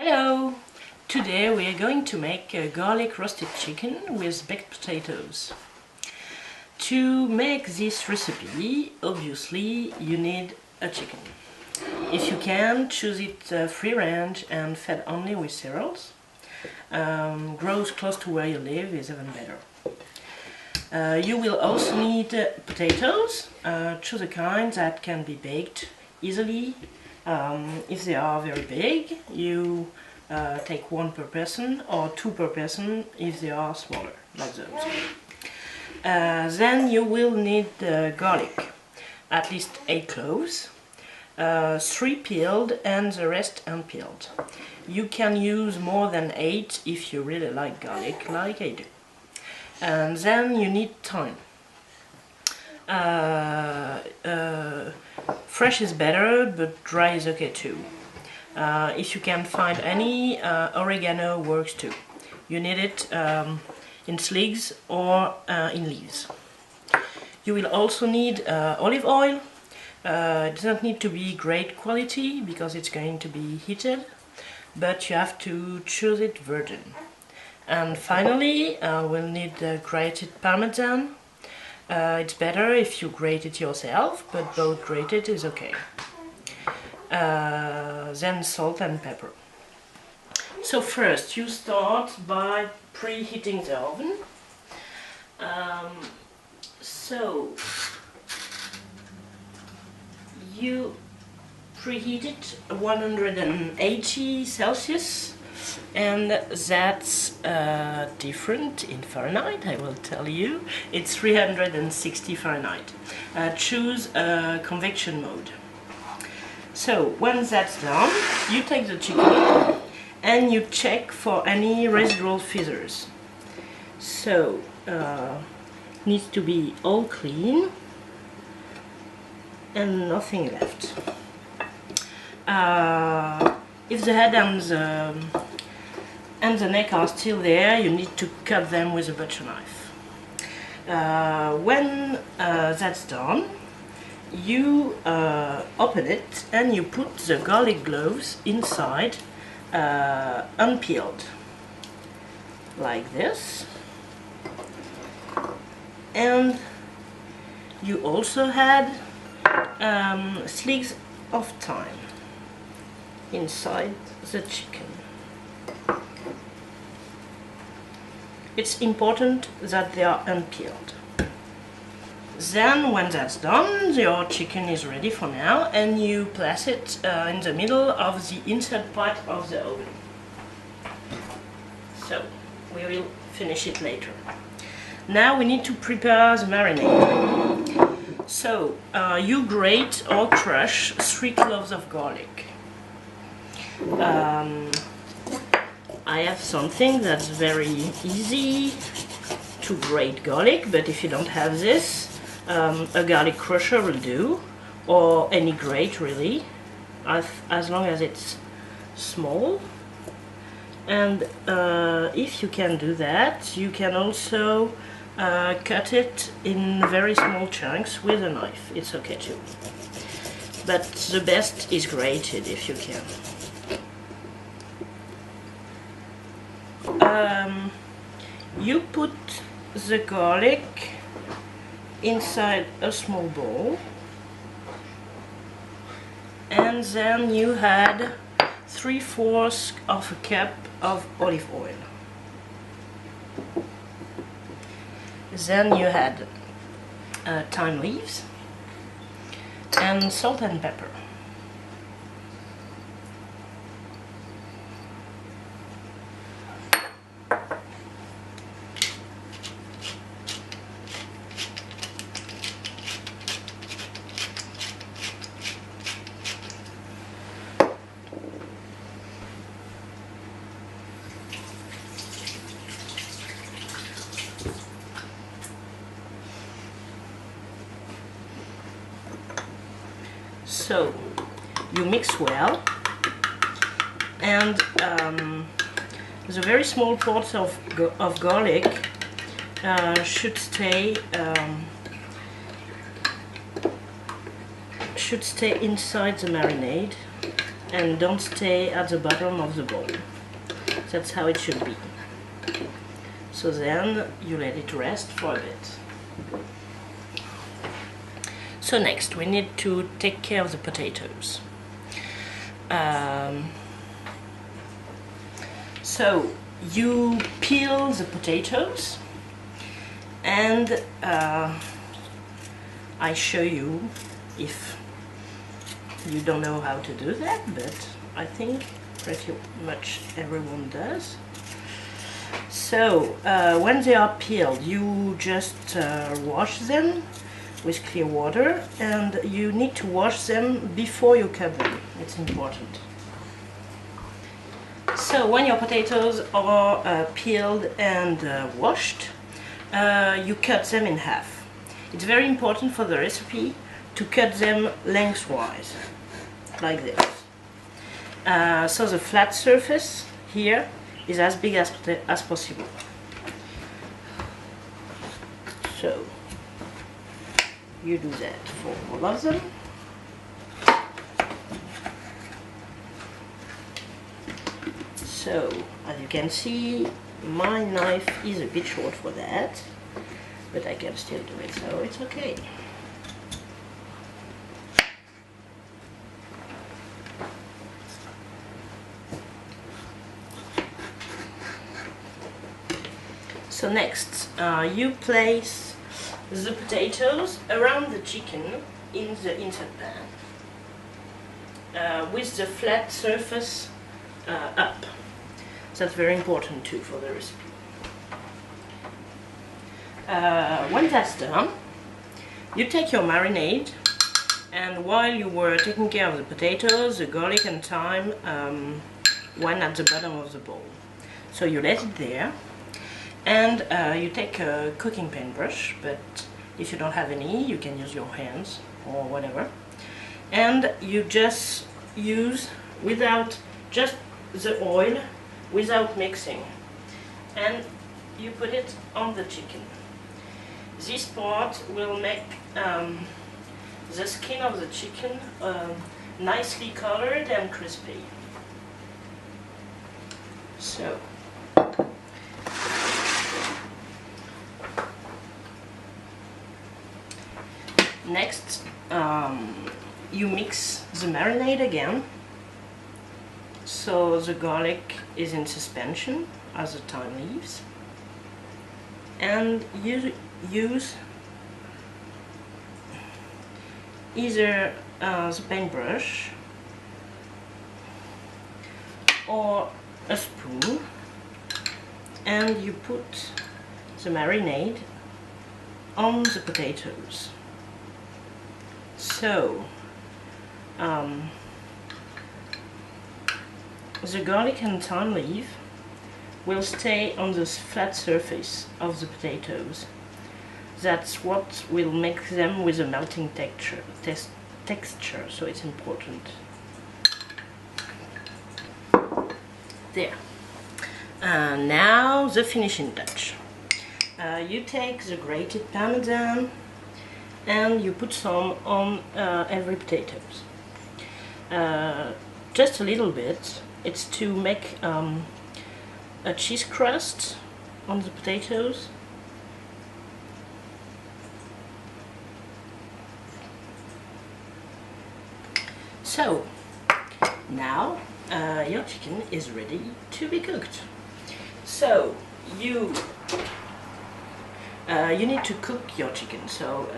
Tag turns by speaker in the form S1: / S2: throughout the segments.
S1: Hello! Today we are going to make a garlic roasted chicken with baked potatoes. To make this recipe, obviously you need a chicken. If you can, choose it free range and fed only with cereals. Grows close to where you live is even better. You will also need potatoes. Choose a kind that can be baked easily. If they are very big, you take one per person or two per person if they are smaller, like those. Then you will need garlic, at least 8 cloves, 3 peeled and the rest unpeeled. You can use more than 8 if you really like garlic, like I do. And then you need thyme. Fresh is better, but dry is okay too. If you can find any, oregano works too. You need it in sprigs or in leaves. You will also need olive oil. It doesn't need to be great quality because it's going to be heated, but you have to choose it virgin. And finally, we'll need grated parmesan. It's better if you grate it yourself, but both grated is okay. Then salt and pepper. So first you start by preheating the oven. So you preheat it 180 Celsius, and that's different in Fahrenheit, I will tell you. It's 360 Fahrenheit. Choose convection mode. So once that's done, you take the chicken and you check for any residual feathers. So needs to be all clean and nothing left. If the head and the neck are still there, you need to cut them with a butcher knife. When that's done, you open it and you put the garlic cloves inside, unpeeled, like this. And you also had sprigs of thyme inside the chicken. It's important that they are unpeeled. Then when that's done, your chicken is ready for now, and you place it in the middle of the inside part of the oven. So we will finish it later. Now we need to prepare the marinade. So you grate or crush 3 cloves of garlic. I have something that's very easy to grate garlic, but if you don't have this, a garlic crusher will do, or any grate really, as long as it's small. And if you can do that, you can also cut it in very small chunks with a knife. It's okay too. But the best is grated if you can. You put the garlic inside a small bowl, and then you add 3/4 of a cup of olive oil. Then you add thyme leaves and salt and pepper. So you mix well, and the very small parts of garlic should stay inside the marinade and don't stay at the bottom of the bowl. That's how it should be. So then you let it rest for a bit. So next we need to take care of the potatoes. So you peel the potatoes, and I show you if you don't know how to do that, but I think pretty much everyone does. So when they are peeled, you just wash them with clear water, and you need to wash them before you cut them. It's important. So when your potatoes are peeled and washed, you cut them in half. It's very important for the recipe to cut them lengthwise, like this. So the flat surface here is as big as possible. So you do that for all of them. So as you can see, my knife is a bit short for that, but I can still do it, so it's okay. So next, you place the potatoes around the chicken in the inside pan with the flat surface up. That's very important too for the recipe. When that's done, you take your marinade, and while you were taking care of the potatoes, the garlic and thyme went at the bottom of the bowl. So you let it there, and you take a cooking paintbrush, but if you don't have any, you can use your hands or whatever, and you just use without just the oil, without mixing, and you put it on the chicken. This part will make the skin of the chicken nicely colored and crispy. So next you mix the marinade again, so the garlic is in suspension as the thyme leaves, and you use either the paintbrush or a spoon, and you put the marinade on the potatoes. So the garlic and thyme leaf will stay on the flat surface of the potatoes. That's what will make them with a melting texture, so it's important. There. Now the finishing touch. You take the grated parmesan and you put some on every potatoes. Just a little bit. It's to make a cheese crust on the potatoes. So now your chicken is ready to be cooked. So you need to cook your chicken. So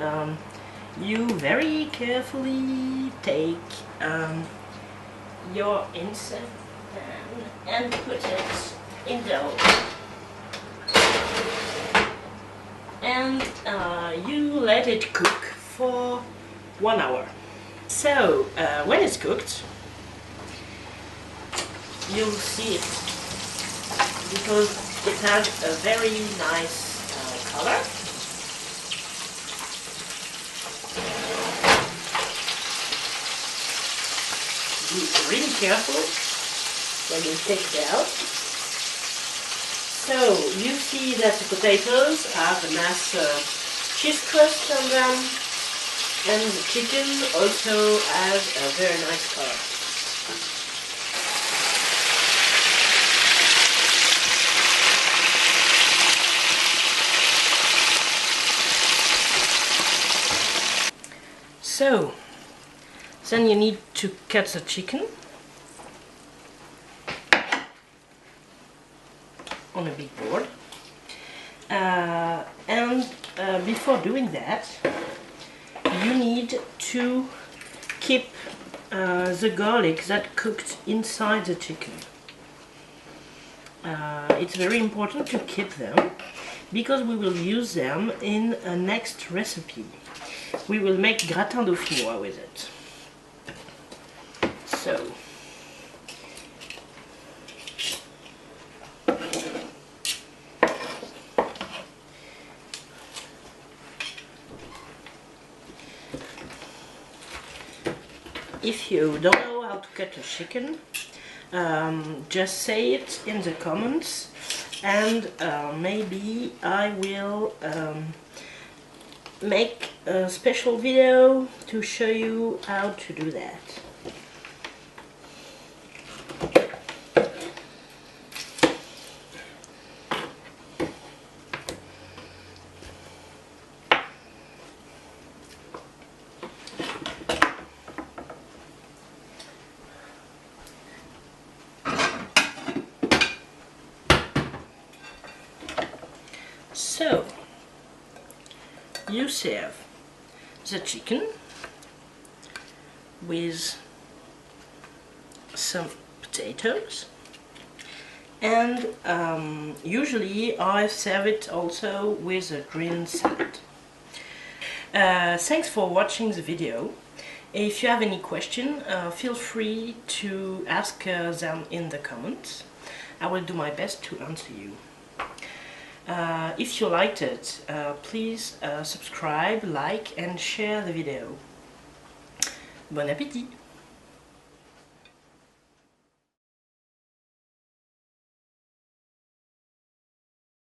S1: you very carefully take your inside pan and put it in the oven, and you let it cook for 1 hour. So when it's cooked, you'll see it because it has a very nice color. Be really careful when you take it out. So you see that the potatoes have a nice cheese crust on them, and the chicken also has a very nice color. So then you need to cut the chicken on a big board, and before doing that you need to keep the garlic that cooked inside the chicken. It's very important to keep them because we will use them in a next recipe. We will make gratin dauphinois with it. So if you don't know how to cut a chicken, just say it in the comments, and maybe I will make a special video to show you how to do that. So you serve the chicken with some potatoes, and usually I serve it also with a green salad. Thanks for watching the video. If you have any question, feel free to ask them in the comments. I will do my best to answer you. If you liked it, please subscribe, like and share the video. Bon appétit!